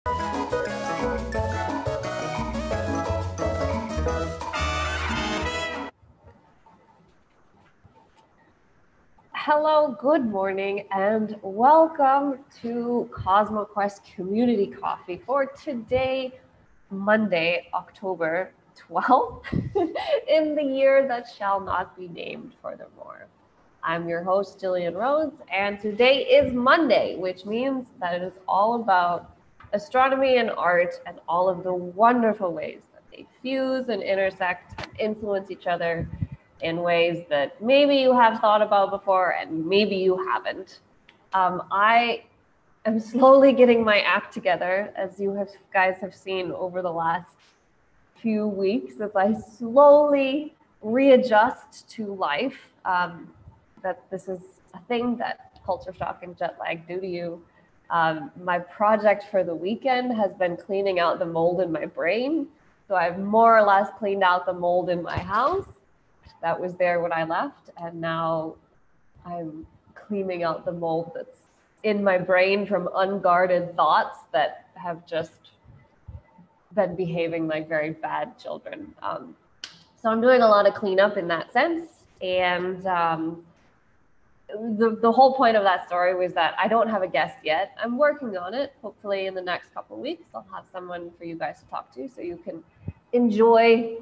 Hello, good morning, and welcome to CosmoQuest Community Coffee for today, Monday, October 12th, in the year that shall not be named furthermore. I'm your host, Gillian Rhodes, and today is Monday, which means that it is all about astronomy and art and all of the wonderful ways that they fuse and intersect and influence each other in ways that maybe you have thought about before and maybe you haven't. I am slowly getting my act together, as you guys have seen over the last few weeks, as I slowly readjust to life. That this is a thing that culture shock and jet lag do to you. My project for the weekend has been cleaning out the mold in my brain. So I've more or less cleaned out the mold in my house that was there when I left, and now I'm cleaning out the mold that's in my brain from unguarded thoughts that have just been behaving like very bad children. So I'm doing a lot of cleanup in that sense, and the whole point of that story was that I don't have a guest yet. I'm working on it. Hopefully in the next couple of weeks, I'll have someone for you guys to talk to so you can enjoy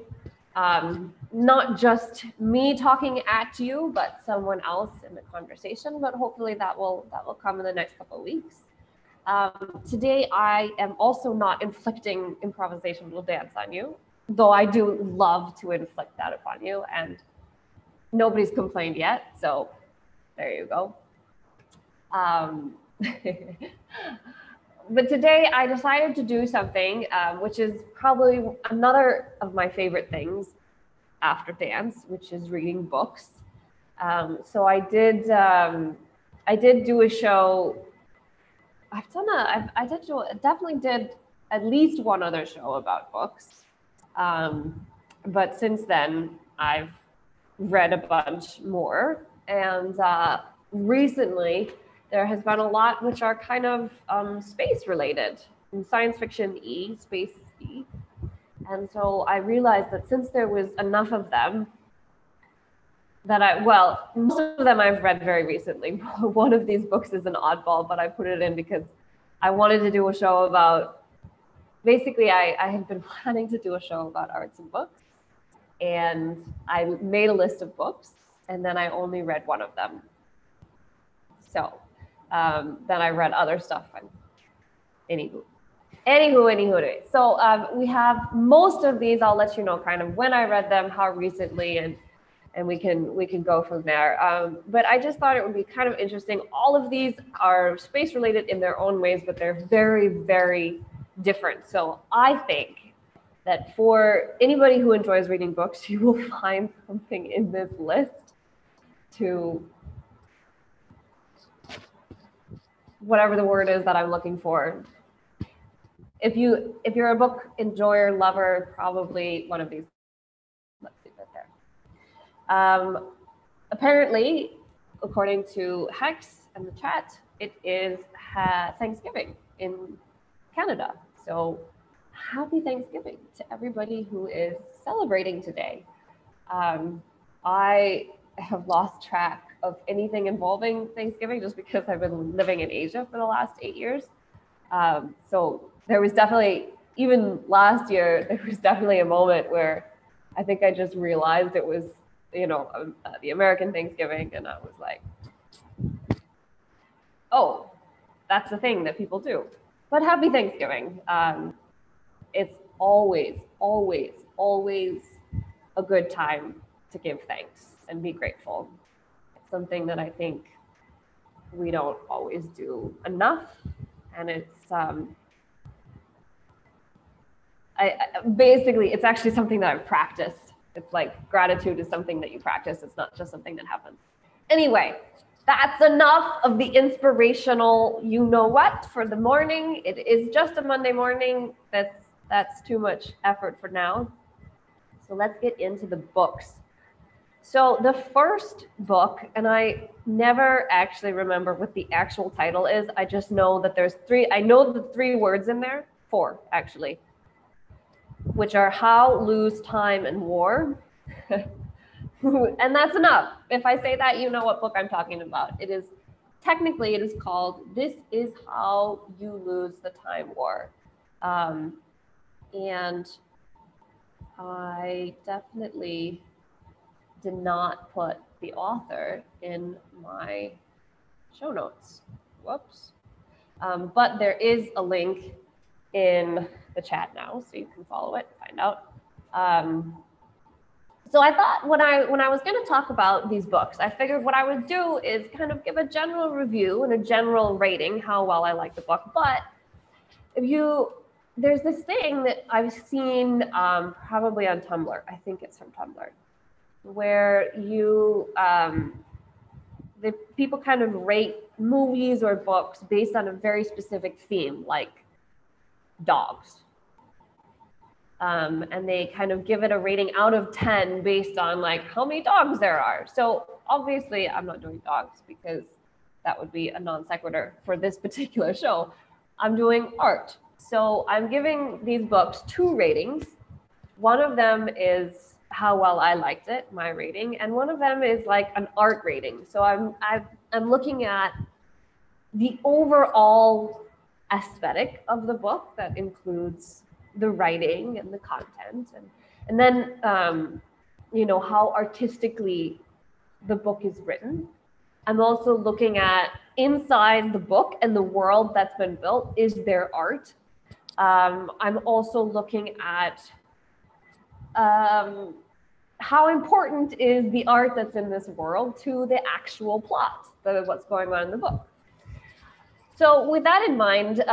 not just me talking at you, but someone else in the conversation. But hopefully that will come in the next couple of weeks. Today, I am also not inflicting improvisational dance on you, though I do love to inflict that upon you, and nobody's complained yet. So there you go. But today I decided to do something which is probably another of my favorite things after dance, which is reading books. So I did do a show. Definitely did at least one other show about books. But since then I've read a bunch more, and recently there has been a lot which are kind of space related, science fiction space. And so I realized that since there was enough of them that most of them I've read very recently. One of these books is an oddball, but I put it in because I wanted to do a show about, basically I had been planning to do a show about arts and books, and I made a list of books and then I only read one of them. So then I read other stuff. Anywho. So we have most of these. I'll let you know kind of when I read them, how recently, and we can go from there. But I just thought it would be kind of interesting. All of these are space related in their own ways, but they're very, very different. So I think that for anybody who enjoys reading books, you will find something in this list to, whatever the word is that I'm looking for. If you're a book enjoyer, lover, probably one of these. Let's see right there. Apparently, according to Hex and the chat, it is Thanksgiving in Canada. So happy Thanksgiving to everybody who is celebrating today. I have lost track of anything involving Thanksgiving just because I've been living in Asia for the last 8 years. So there was definitely, even last year, there was definitely a moment where I think I just realized it was, the American Thanksgiving, and I was like, oh, that's the thing that people do. But happy Thanksgiving. It's always, always, always a good time to give thanks and be grateful. It's something that I think we don't always do enough, and it's basically, it's actually something that I've practiced. It's like gratitude is something that you practice. It's not just something that happens. Anyway, that's enough of the inspirational you-know-what for the morning. It is just a Monday morning. That's too much effort for now. So let's get into the books. So the first book, and I never actually remember what the actual title is. I just know that there's three. I know the three words in there, four actually, which are How, Lose, Time, and War. And that's enough. If I say that, you know what book I'm talking about. It is technically it is called This Is How You Lose the Time War. And I definitely did not put the author in my show notes. Whoops. But there is a link in the chat now, so you can follow it, find out. So I thought when I was going to talk about these books, I figured what I would do is kind of give a general review and a general rating, how well I like the book. But there's this thing that I've seen probably on Tumblr. I think it's from Tumblr, where the people kind of rate movies or books based on a very specific theme, like dogs. And they kind of give it a rating out of 10 based on like how many dogs there are. So obviously I'm not doing dogs because that would be a non sequitur for this particular show. I'm doing art. So I'm giving these books 2 ratings. One of them is how well I liked it, my rating, and one of them is like an art rating. So I'm looking at the overall aesthetic of the book that includes the writing and the content, and then how artistically the book is written. I'm also looking at inside the book and the world that's been built. Is there art? I'm also looking at how important is the art that's in this world to the actual plot, what's going on in the book. So with that in mind,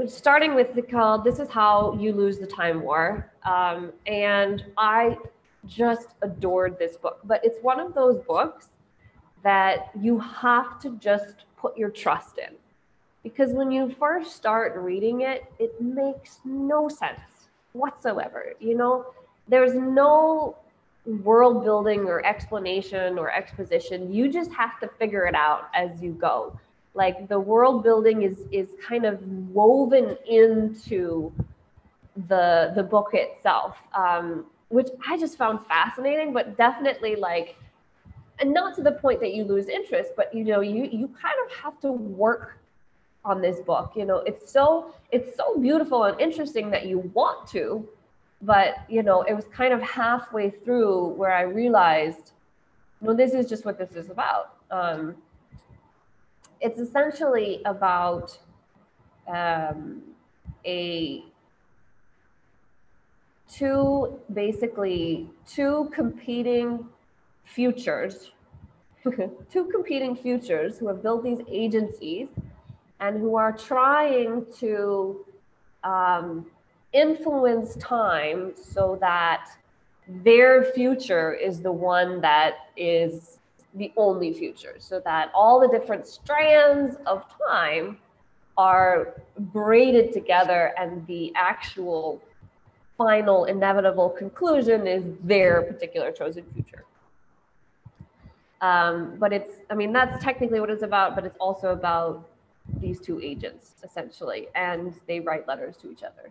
starting with This Is How You Lose the Time War. And I just adored this book, but it's one of those books that you have to just put your trust in. Because when you first start reading it, it makes no sense whatsoever. There's no world building or explanation or exposition. You just have to figure it out as you go. Like the world building is kind of woven into the book itself, which I just found fascinating, but definitely and not to the point that you lose interest, but you kind of have to work on this book. It's so beautiful and interesting that you want to, but it was kind of halfway through where I realized, this is just what this is about. It's essentially about two competing futures, who have built these agencies and who are trying to influence time so that their future is the one that is the only future, so that all the different strands of time are braided together and the actual final inevitable conclusion is their particular chosen future. But that's technically what it's about, but it's also about these 2 agents essentially, and they write letters to each other.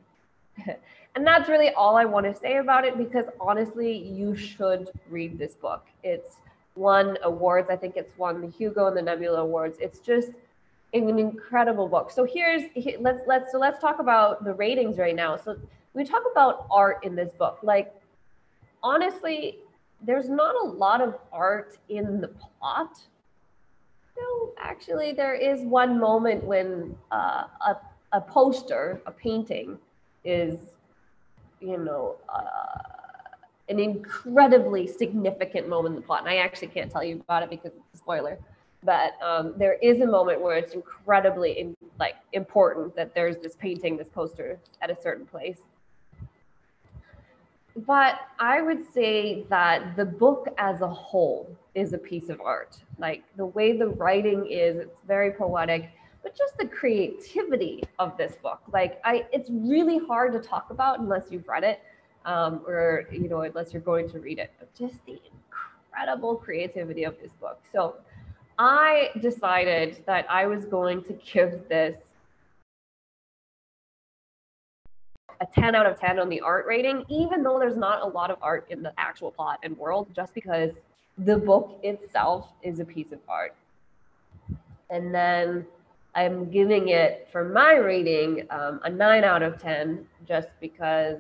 And that's really all I want to say about it, because honestly, you should read this book. It's won awards. I think it's won the Hugo and the Nebula Awards. It's just an incredible book. So let's talk about the ratings right now. So we talk about art in this book. Like, honestly, there's not a lot of art in the plot. No, actually, there is one moment when a poster, a painting, is, an incredibly significant moment in the plot. And I actually can't tell you about it because it's a spoiler. But there is a moment where it's incredibly important that there's this painting, this poster at a certain place. But I would say that the book as a whole is a piece of art. Like the way the writing is, it's very poetic, but just the creativity of this book. It's really hard to talk about unless you've read it, or unless you're going to read it. But just the incredible creativity of this book. So I decided that I was going to give this a 10 out of 10 on the art rating, even though there's not a lot of art in the actual plot and world, just because the book itself is a piece of art. And then I'm giving it, for my rating, a 9 out of 10, just because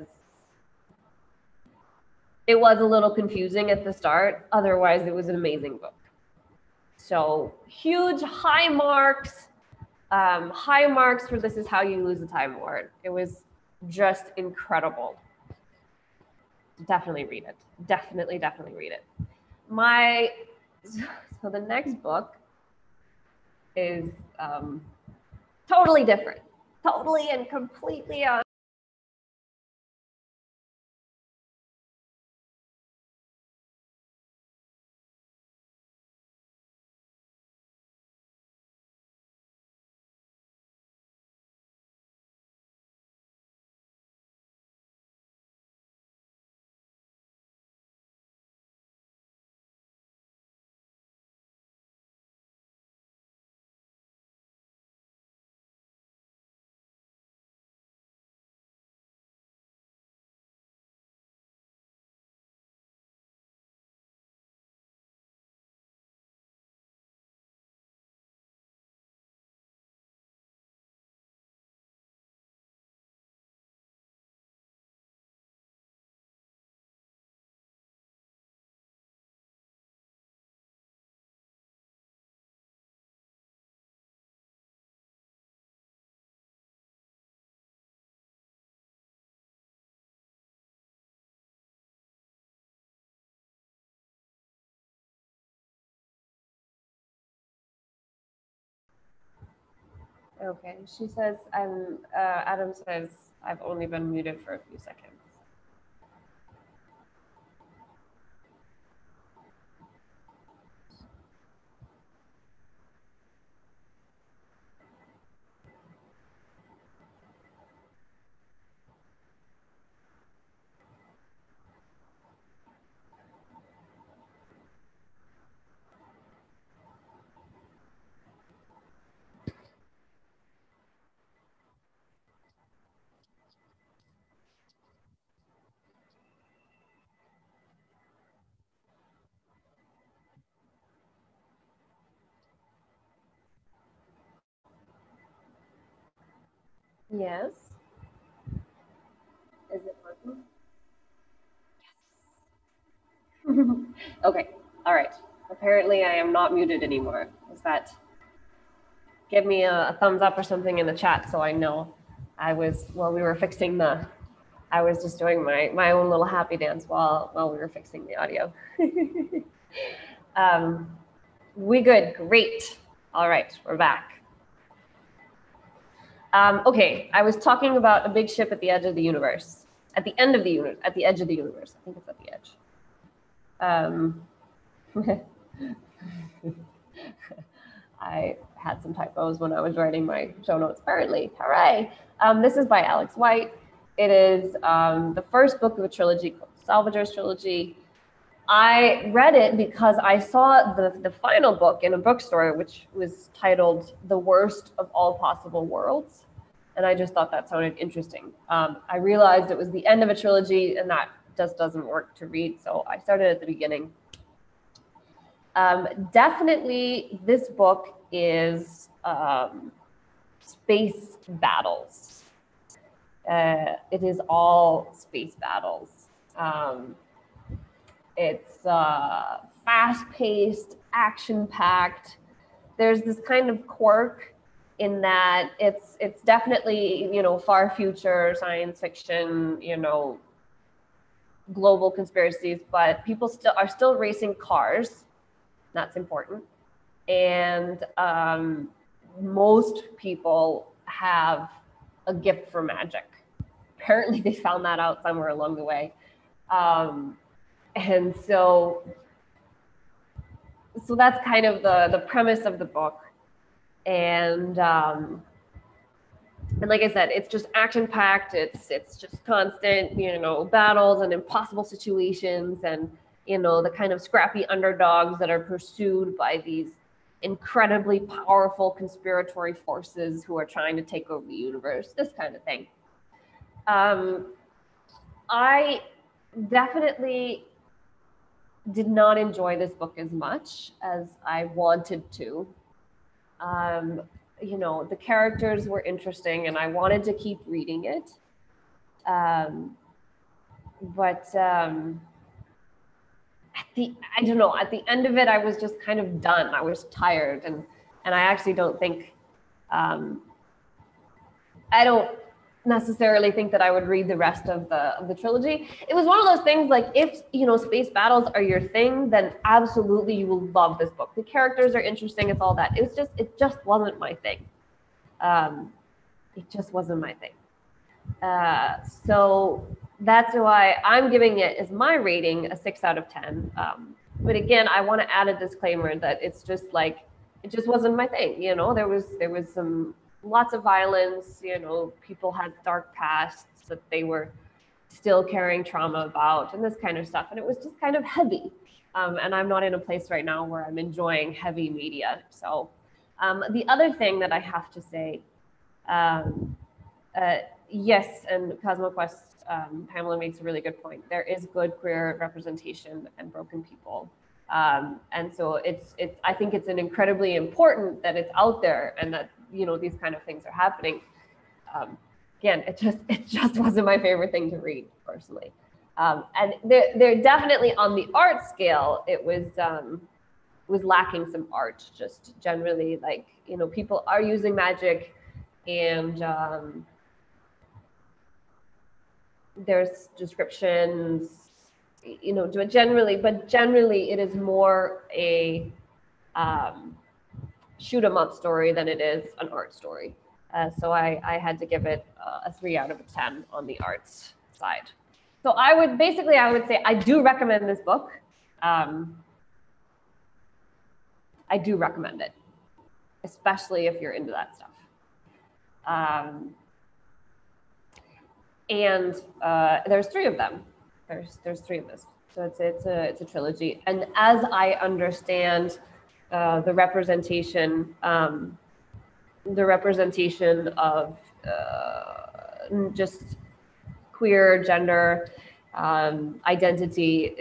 it was a little confusing at the start. Otherwise, it was an amazing book. So huge high marks. High marks for This Is How You Lose a Time Lord. It was just incredible. Definitely read it. Definitely read it. So the next book is totally different. Totally and completely okay. She says, Adam says, I've only been muted for a few seconds. Yes. Is it working? Okay. All right. Apparently, I am not muted anymore. Is that? Give me a thumbs up or something in the chat so I know. While we were fixing I was just doing my own little happy dance while we were fixing the audio. We good? Great. All right, we're back. Okay, I was talking about a big ship at the edge of the universe. At the end of the universe, at the edge of the universe. I think it's at the edge. I had some typos when I was writing my show notes, apparently. Hooray! This is by Alex White. It is the first book of a trilogy called Salvager's Trilogy. I read it because I saw the final book in a bookstore, which was titled The Worst of All Possible Worlds. And I just thought that sounded interesting. I realized it was the end of a trilogy, and that just doesn't work to read. So I started at the beginning. Definitely, this book is space battles. It is all space battles. It's fast-paced, action-packed. There's this kind of quirk in that it's definitely, far future science fiction, global conspiracies, but people are still racing cars. That's important. And most people have a gift for magic. Apparently they found that out somewhere along the way. And so that's kind of the premise of the book. And like I said, it's just action packed. It's just constant, battles and impossible situations. And you know, the kind of scrappy underdogs that are pursued by these incredibly powerful conspiratory forces who are trying to take over the universe, this kind of thing. I definitely did not enjoy this book as much as I wanted to. You know, the characters were interesting and I wanted to keep reading it. But I don't know, at the end of it, I was just kind of done. I was tired, and I actually don't think, I don't necessarily think that I would read the rest of the trilogy. It was one of those things, like, if, you know, space battles are your thing, then absolutely you will love this book. The characters are interesting, it's all that. It just wasn't my thing. It just wasn't my thing. So that's why I'm giving it, as my rating, a 6 out of 10. But again, I want to add a disclaimer that it's just like, it just wasn't my thing. You know, there was lots of violence, you know, people had dark pasts that they were still carrying trauma about, and this kind of stuff. And it was just kind of heavy. And I'm not in a place right now where I'm enjoying heavy media. So the other thing that I have to say, yes, and CosmoQuest, Pamela makes a really good point. There is good queer representation and broken people. And so I think it's an incredibly important that it's out there and that, you know, these kind of things are happening. Again, it just wasn't my favorite thing to read personally. And they're definitely, on the art scale, it was lacking some art, just generally, like, you know, people are using magic, and there's descriptions, you know, generally it is more a shoot 'em up story than it is an art story. So I had to give it a 3 out of 10 on the arts side. So I would say I do recommend this book. I do recommend it, especially if you're into that stuff. And there's 3 of them. There's 3 of this. So it's a trilogy. And as I understand the representation of just queer gender identity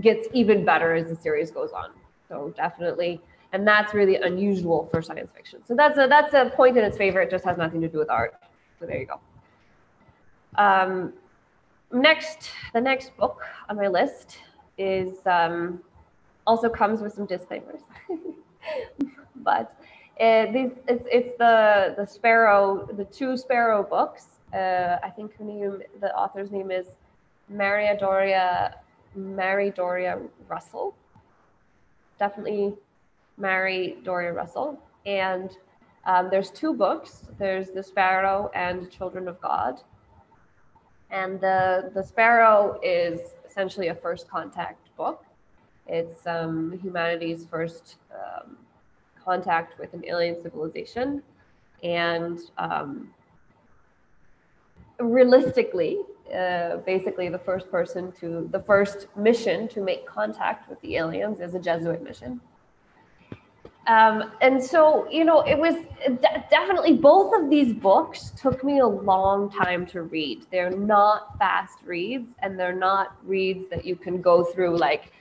gets even better as the series goes on. So definitely, and that's really unusual for science fiction. So that's a point in its favor. It just has nothing to do with art. So there you go. The next book on my list is also comes with some disclaimers, but it's the Sparrow, the 2 Sparrow books. I think the author's name is Mary Doria Russell. Definitely Mary Doria Russell. And there's 2 books. There's The Sparrow and Children of God. And the Sparrow is essentially a first contact book. It's humanity's first contact with an alien civilization. And realistically, basically the first mission to make contact with the aliens is a Jesuit mission. And so, you know, it was definitely, both of these books took me a long time to read. They're not fast reads, and they're not reads that you can go through. Like,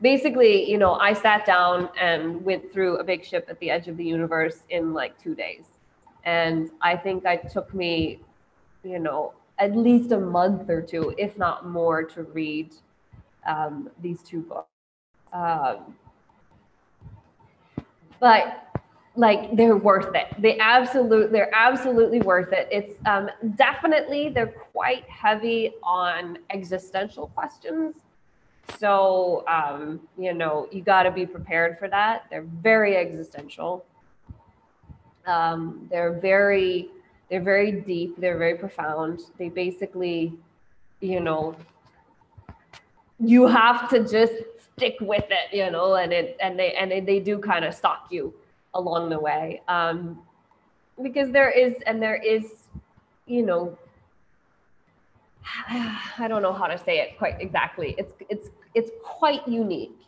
basically, you know, I sat down and went through A Big Ship at the Edge of the Universe in like 2 days. And I think it took me, you know, at least a month or 2, if not more, to read these 2 books. But like, they're worth it. They're absolutely worth it. It's definitely, they're quite heavy on existential questions. So, you know, you got to be prepared for that. They're very existential. They're very deep. They're very profound. They basically, you know, you have to just stick with it, you know, and they do kind of stalk you along the way, because there is, you know, I don't know how to say it quite exactly. It's quite unique.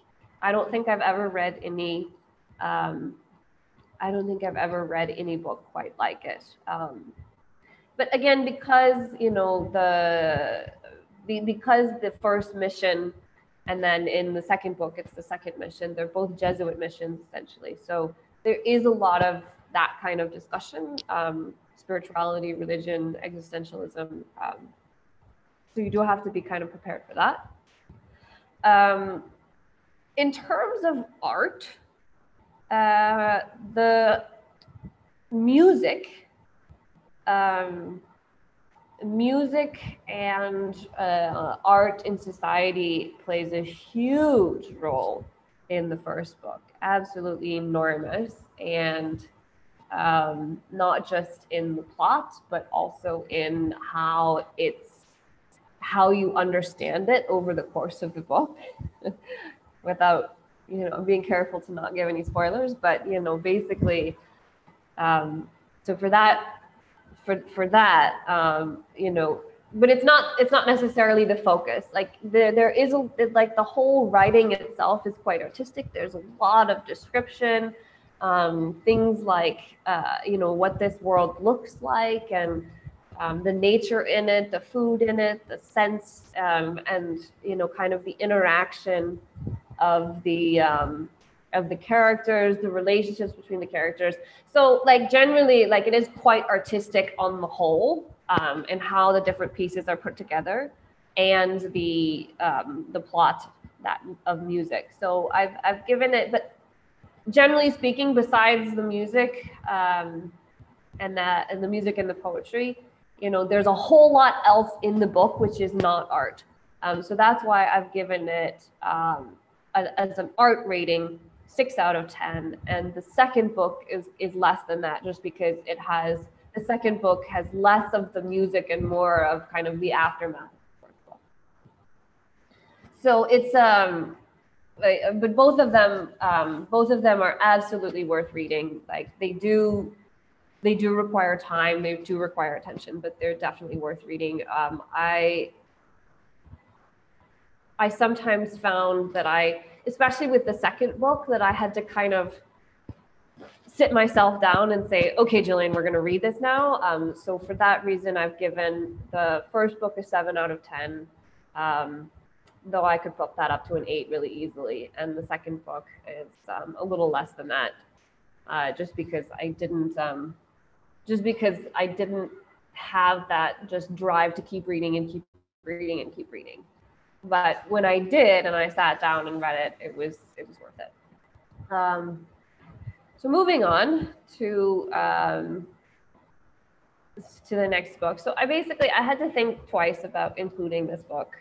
I don't think I've ever read any. I don't think I've ever read any book quite like it. But again, because because the first mission, and then in the second book it's the second mission. They're both Jesuit missions essentially. So there is a lot of that kind of discussion, spirituality, religion, existentialism. So you do have to be kind of prepared for that. In terms of art, the music and art in society plays a huge role in the first book, absolutely enormous, and not just in the plot, but also in how you understand it over the course of the book, without being careful to not give any spoilers. But basically, so for that, but it's not necessarily the focus. Like there is like the whole writing itself is quite artistic. There's a lot of description, things like what this world looks like, and the nature in it, the food in it, the scents, and kind of the interaction of the characters, the relationships between the characters. So like generally, like it is quite artistic on the whole, and how the different pieces are put together, and the plot of music. So I've given it, but generally speaking, besides the music, and the music and the poetry, there's a whole lot else in the book which is not art. So that's why I've given it as an art rating 6 out of 10, and the second book is less than that, just because the second book has less of the music and more of kind of the aftermath of the first book. So it's but both of them are absolutely worth reading. Like they do require time, they do require attention, but they're definitely worth reading. I sometimes found that especially with the second book, that I had to kind of sit myself down and say, okay, Gillian, we're going to read this now. So for that reason, I've given the first book a 7 out of 10, though I could bump that up to an 8 really easily. And the second book is a little less than that, just because I didn't have that just drive to keep reading and keep reading and keep reading. But when I did, and I sat down and read it, it was worth it. So moving on to the next book. So I had to think twice about including this book,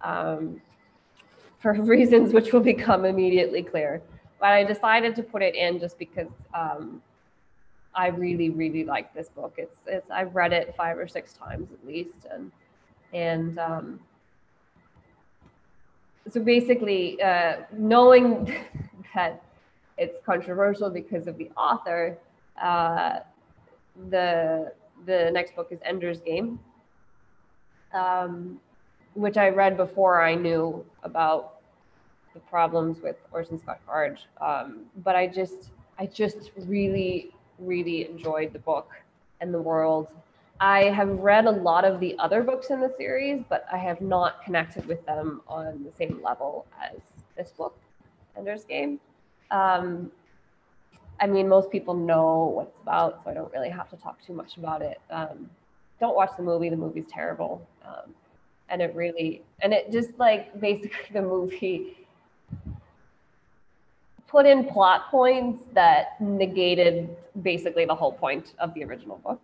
for reasons which will become immediately clear. But I decided to put it in just because I really, really like this book. I've read it 5 or 6 times at least, and so basically, knowing that it's controversial because of the author, the next book is Ender's Game, which I read before I knew about the problems with Orson Scott Card. But I just really, really enjoyed the book and the world. I have read a lot of the other books in the series, but I have not connected with them on the same level as this book, Ender's Game. I mean, most people know what it's about, so I don't really have to talk too much about it. Don't watch the movie. The movie's terrible. And it just like basically the movie put in plot points that negated basically the whole point of the original book.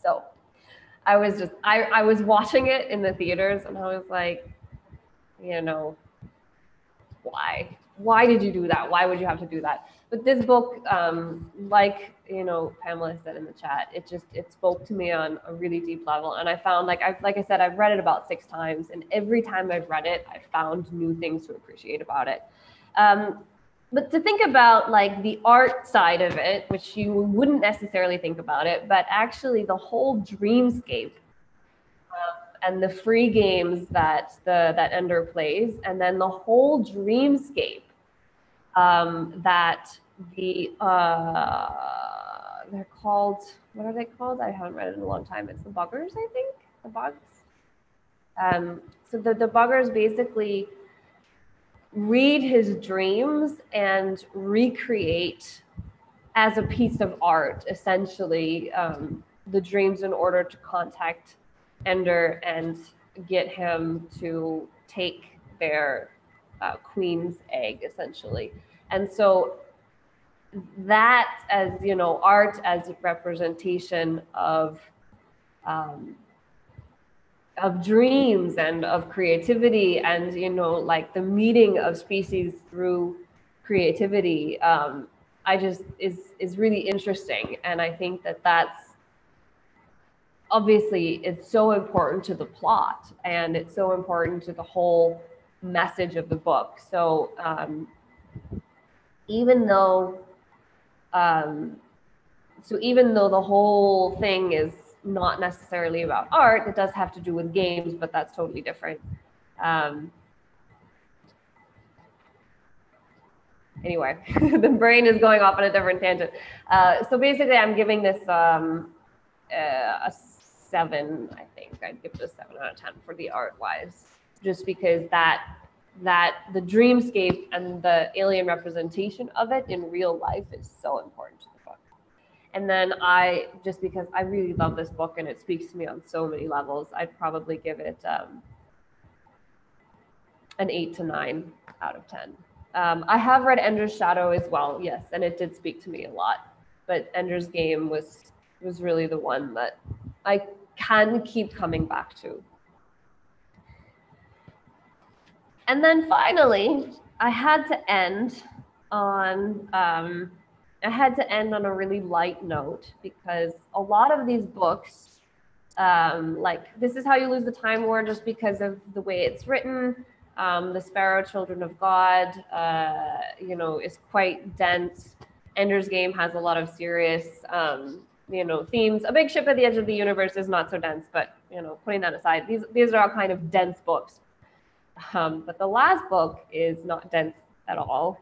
So I was watching it in the theaters, and I was like, why did you do that? Why would you have to do that? But this book, like Pamela said in the chat, it spoke to me on a really deep level. And I found, like I said, I've read it about 6 times, and every time I've read it, I've found new things to appreciate about it. But to think about like the art side of it, which you wouldn't necessarily think about it, but actually the whole dreamscape and the free games that Ender plays, and then the whole dreamscape that they're called, what are they called? I haven't read it in a long time. It's the buggers, I think, the bugs. So the buggers basically read his dreams and recreate as a piece of art, essentially, the dreams in order to contact Ender and get him to take their queen's egg, essentially. And so that, as you know, art as a representation of dreams and of creativity, and you know, like the meeting of species through creativity, I just is really interesting. And I think that that's obviously, it's so important to the plot, and it's so important to the whole message of the book. So even though the whole thing is not necessarily about art, it does have to do with games, but that's totally different. Anyway, the brain is going off on a different tangent. So basically, I'm giving this a 7. I think I'd give it a 7 out of 10 for the art wise, just because that the dreamscape and the alien representation of it in real life is so important to the book. And then because I really love this book and it speaks to me on so many levels, I'd probably give it an 8 to 9 out of 10. I have read Ender's Shadow as well, yes, and it did speak to me a lot. But Ender's Game was really the one that I can keep coming back to. And then finally, I had to end on a really light note, because a lot of these books, like This Is How You Lose the Time War, just because of the way it's written, the Sparrow, Children of God, you know, is quite dense. Ender's Game has a lot of serious, you know, themes. A Big Ship at the Edge of the Universe is not so dense, but you know, putting that aside, these are all kind of dense books. But the last book is not dense at all.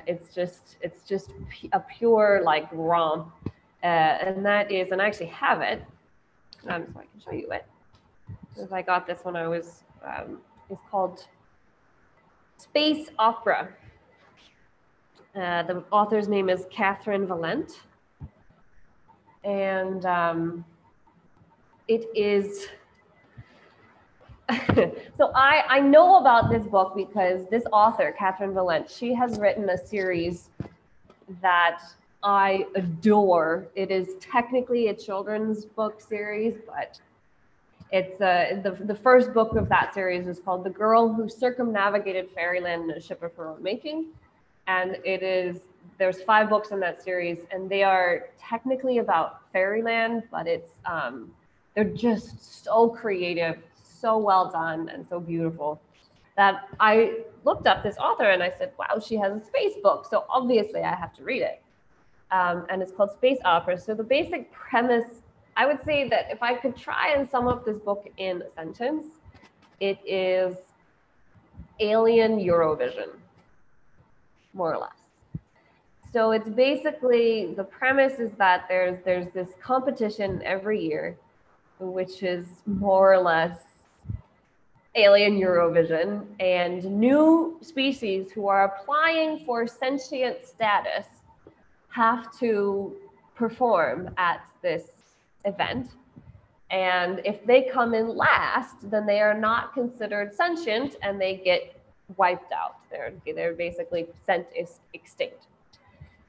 It's just a pure like romp, and that is, and I actually have it, so I can show you it, because I got this when I was. It's called Space Opera. The author's name is Catherine Valente, and it is. So I know about this book because this author, Catherine Valente, she has written a series that I adore. It is technically a children's book series, but it's the first book of that series is called The Girl Who Circumnavigated Fairyland in a Ship of Her Own Making. And there's 5 books in that series, and they are technically about fairyland, but it's they're just so creative, so well done, and so beautiful, that I looked up this author and I said, wow, she has a space book, so obviously I have to read it. And it's called Space Opera. So the basic premise, I would say that if I could try and sum up this book in a sentence, it is alien Eurovision, more or less. So it's basically, the premise is that there's this competition every year, which is more or less alien Eurovision, and new species who are applying for sentient status have to perform at this event. And if they come in last, then they are not considered sentient and they get wiped out. They're basically sent extinct.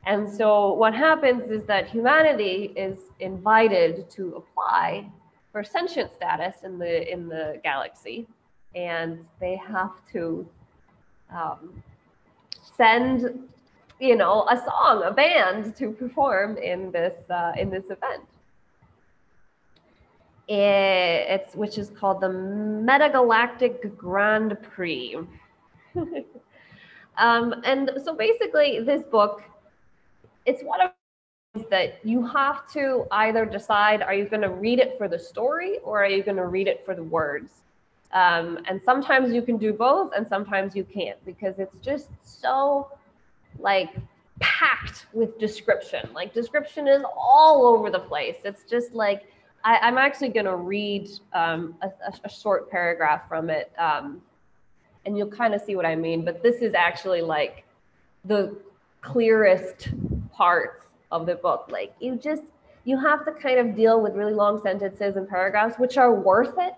And so what happens is that humanity is invited to apply for sentient status in the galaxy, and they have to send, you know, a song, a band to perform in this event. Which is called the Metagalactic Grand Prix. And so basically, this book, it's one of that you have to either decide, are you going to read it for the story or are you going to read it for the words? And sometimes you can do both and sometimes you can't, because it's just so like packed with description. Like description is all over the place. It's just like, I'm actually going to read a short paragraph from it, and you'll kind of see what I mean. But this is actually like the clearest parts of the book. Like you have to kind of deal with really long sentences and paragraphs, which are worth it,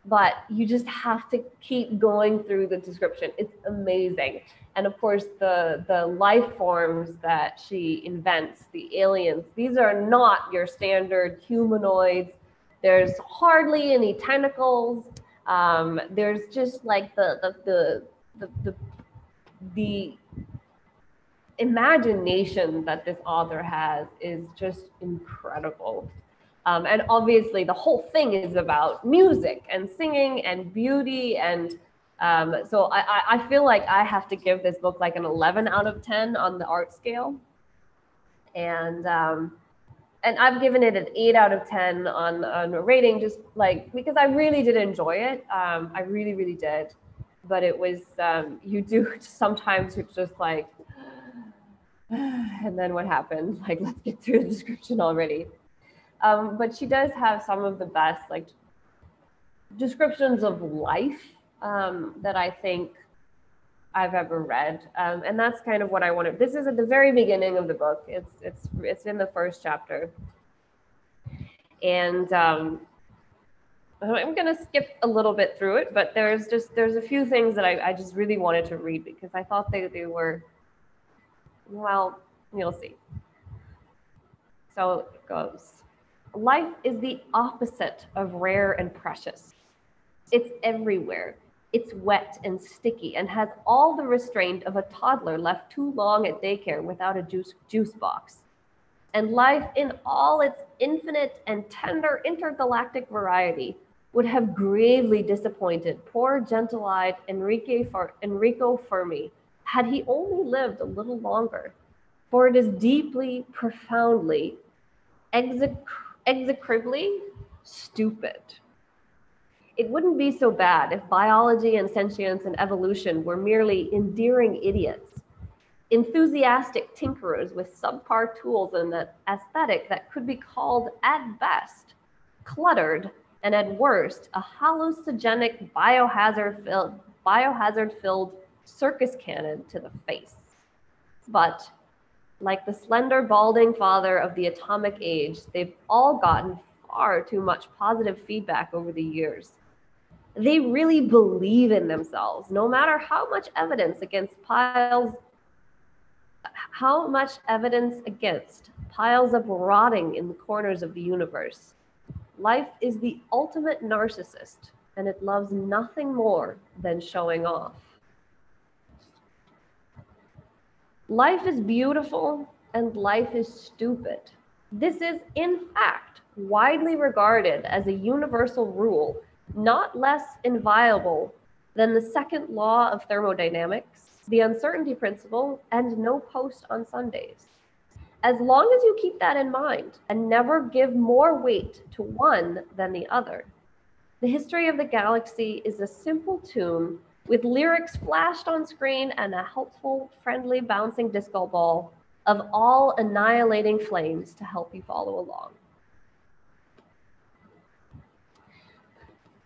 but you just have to keep going through the description. It's amazing. And of course, the life forms that she invents, the aliens, these are not your standard humanoids. There's hardly any tentacles. There's just like the imagination that this author has is just incredible. And obviously the whole thing is about music and singing and beauty. And so I feel like I have to give this book like an 11 out of 10 on the art scale. And I've given it an 8 out of 10 on a rating, just like, because I really did enjoy it. I really, really did. But it was, you do sometimes it's just like, and then what happened? Like, let's get through the description already. But she does have some of the best like descriptions of life that I think I've ever read, and that's kind of what I wanted. This is at the very beginning of the book. It's in the first chapter, and I'm going to skip a little bit through it. But there's a few things that I just really wanted to read because I thought they were, well, you'll see. So it goes. Life is the opposite of rare and precious. It's everywhere. It's wet and sticky and has all the restraint of a toddler left too long at daycare without a juice box. And life in all its infinite and tender intergalactic variety would have gravely disappointed poor gentle-eyed Enrico Fermi had he only lived a little longer. For it is deeply, profoundly, execrably stupid. It wouldn't be so bad if biology and sentience and evolution were merely endearing idiots, enthusiastic tinkerers with subpar tools and an aesthetic that could be called, at best, cluttered, and at worst, a hallucinogenic biohazard-filled circus cannon to the face. But like the slender, balding father of the atomic age, they've all gotten far too much positive feedback over the years. They really believe in themselves, no matter how much evidence against piles up rotting in the corners of the universe. Life is the ultimate narcissist, and it loves nothing more than showing off. Life is beautiful and life is stupid. This is, in fact, widely regarded as a universal rule, not less inviolable than the second law of thermodynamics, the uncertainty principle, and no post on Sundays. As long as you keep that in mind and never give more weight to one than the other, the history of the galaxy is a simple tune with lyrics flashed on screen and a helpful, friendly, bouncing disco ball of all annihilating flames to help you follow along.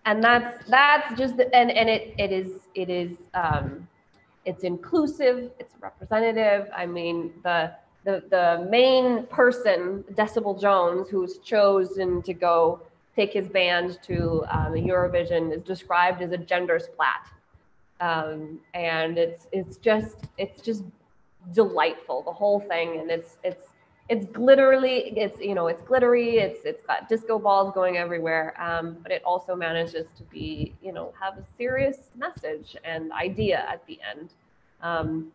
And that's just it's inclusive, it's representative. I mean, the main person, Decibel Jones, who's chosen to go take his band to Eurovision, is described as a gender splat. And it's just delightful, the whole thing. And it's glittery, it's got disco balls going everywhere, but it also manages to be, have a serious message and idea at the end. And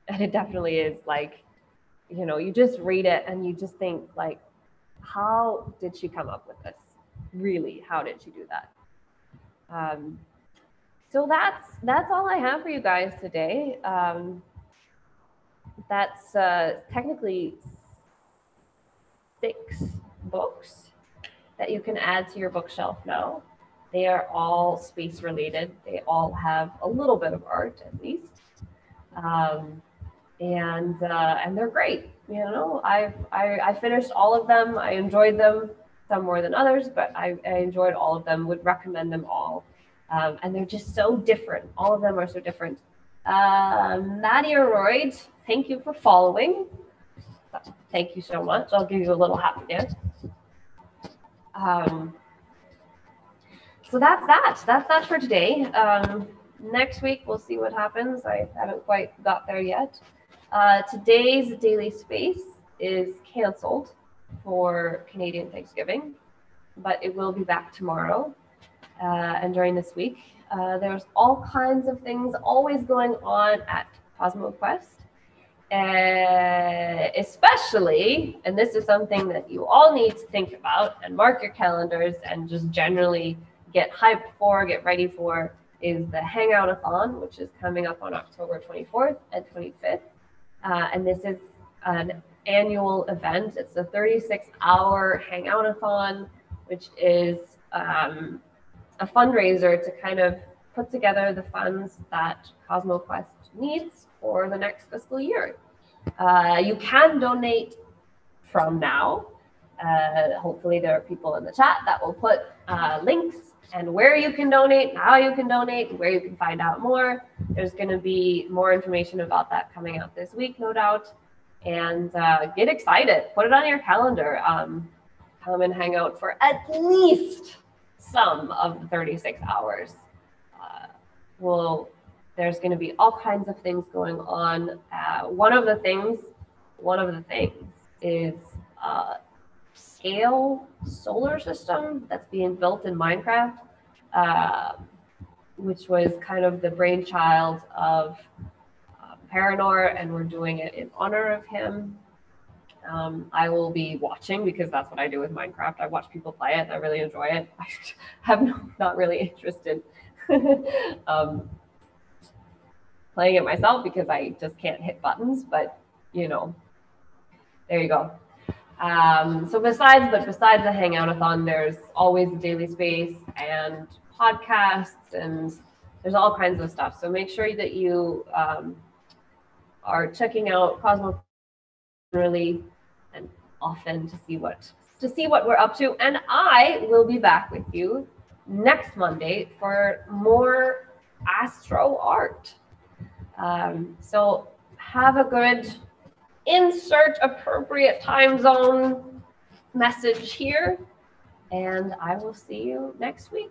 it definitely is like, you just read it and you just think like, how did she come up with this? Really, how did she do that? So that's all I have for you guys today. That's technically 6 books that you can add to your bookshelf now. They are all space related. They all have a little bit of art at least. And they're great. You know, I finished all of them. I enjoyed them, some more than others, but I enjoyed all of them. Would recommend them all, and they're just so different. All of them are so different. Nadia Royd, thank you for following. Thank you so much. I'll give you a little happy dance. So that's that. That's that for today. Next week we'll see what happens. I haven't quite got there yet. Today's daily space is canceled for Canadian Thanksgiving, but it will be back tomorrow. And during this week, there's all kinds of things always going on at CosmoQuest. Especially, and this is something that you all need to think about and mark your calendars and just generally get hyped for, get ready for, is the Hangout-A-Thon, which is coming up on October 24th and 25th. And this is an annual event. It's a 36-hour Hangout-A-Thon, which is a fundraiser to kind of put together the funds that CosmoQuest needs for the next fiscal year. You can donate from now. Hopefully there are people in the chat that will put links and where you can donate, how you can donate, where you can find out more. There's going to be more information about that coming out this week, no doubt. And get excited. Put it on your calendar. Come and hang out for at least some of the 36 hours. There's going to be all kinds of things going on. One of the things is scale solar system that's being built in Minecraft, which was kind of the brainchild of Paranor, and we're doing it in honor of him. I will be watching because that's what I do with Minecraft. I watch people play it. I really enjoy it. I have not really interested playing it myself because I just can't hit buttons, but you know, there you go. So besides the Hangout-A-Thon, there's always the daily space and podcasts, and there's all kinds of stuff. So make sure that you are checking out Cosmo really and often to see what we're up to. And I will be back with you next Monday for more astro art. So have a good insert appropriate time zone message here, and I will see you next week.